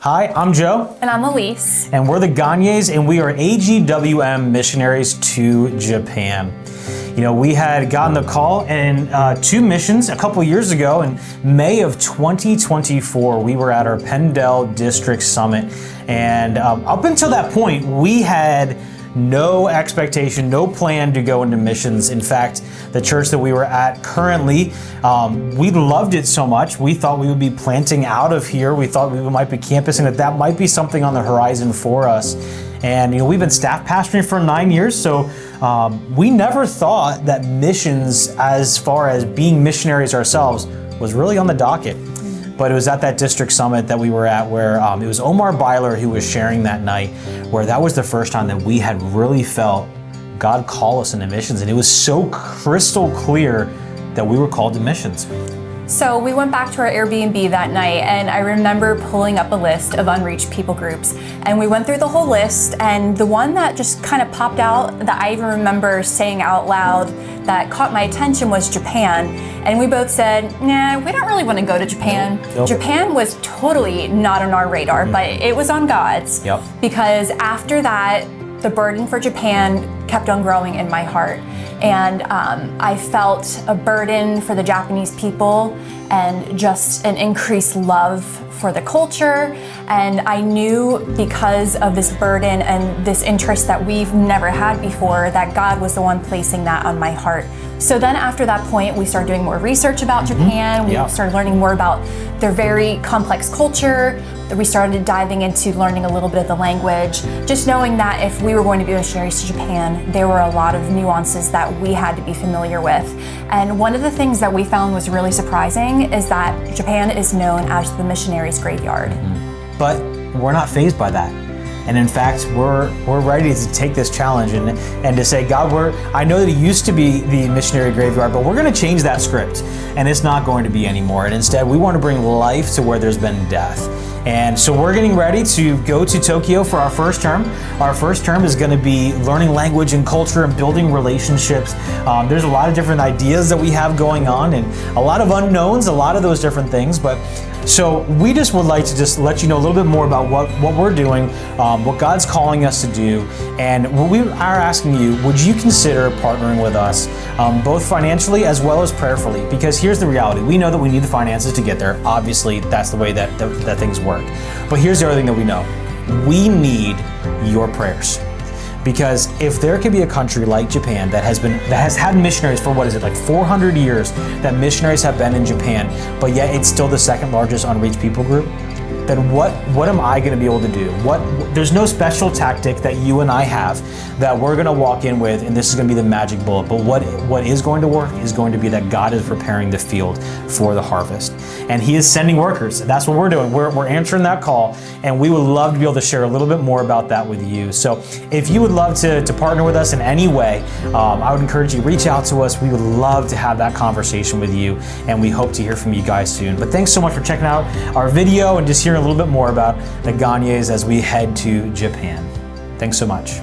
Hi, I'm Joe. And I'm Alyse. And we're the Gonyas, and we are AGWM missionaries to Japan. You know, we had gotten the call in 2 missions a couple years ago. In May of 2024, we were at our Pendle District Summit. And up until that point, we had no expectation, no plan to go into missions. In fact, the church that we were at currently, we loved it so much. We thought we would be planting out of here. We thought we might be campusing, that might be something on the horizon for us. And you know, we've been staff pastoring for 9 years, so we never thought that missions, as far as being missionaries ourselves, was really on the docket. But it was at that district summit that we were at where it was Omar Byler who was sharing that night, where that was the first time that we had really felt God call us into missions. And it was so crystal clear that we were called to missions. So we went back to our Airbnb that night, and I remember pulling up a list of unreached people groups. And we went through the whole list, and the one that just kind of popped out that I even remember saying out loud that caught my attention was Japan. And we both said, nah, we don't really want to go to Japan. Nope. Japan was totally not on our radar, but it was on God's. Yep. Because after that, the burden for Japan kept on growing in my heart. And I felt a burden for the Japanese people and just an increased love for the culture. And I knew, because of this burden and this interest that we've never had before, that God was the one placing that on my heart. So then after that point, we started doing more research about Japan. We started learning more about their very complex culture. We started diving into learning a little bit of the language, just knowing that if we were going to be missionaries to Japan, there were a lot of nuances that we had to be familiar with. And one of the things that we found was really surprising is that Japan is known as the missionaries' graveyard. But we're not fazed by that. And in fact, we're ready to take this challenge and to say, God, I know that it used to be the missionary graveyard, but we're going to change that script, and it's not going to be anymore. And instead, we want to bring life to where there's been death. And so we're getting ready to go to Tokyo for our first term. Our first term is going to be learning language and culture and building relationships. There's a lot of different ideas that we have going on, and a lot of unknowns, a lot of those different things. But so we just would like to just let you know a little bit more about what we're doing, what God's calling us to do. And what we are asking you, would you consider partnering with us, both financially as well as prayerfully? Because here's the reality. We know that we need the finances to get there. Obviously, that's the way that things work. But here's the other thing that we know. We need your prayers. Because if there could be a country like Japan that has had missionaries for, like 400 years, that missionaries have been in Japan, but yet it's still the second largest unreached people group, then what am I going to be able to do? There's no special tactic that you and I have that we're going to walk in with, and this is going to be the magic bullet. But what is going to work is going to be that God is preparing the field for the harvest, and He is sending workers. That's what we're doing. We're answering that call, and we would love to be able to share a little bit more about that with you. So if you would love to partner with us in any way, I would encourage you to reach out to us. We would love to have that conversation with you, and we hope to hear from you guys soon. But thanks so much for checking out our video and just hearing a little bit more about the Gonyas as we head to Japan. Thanks so much.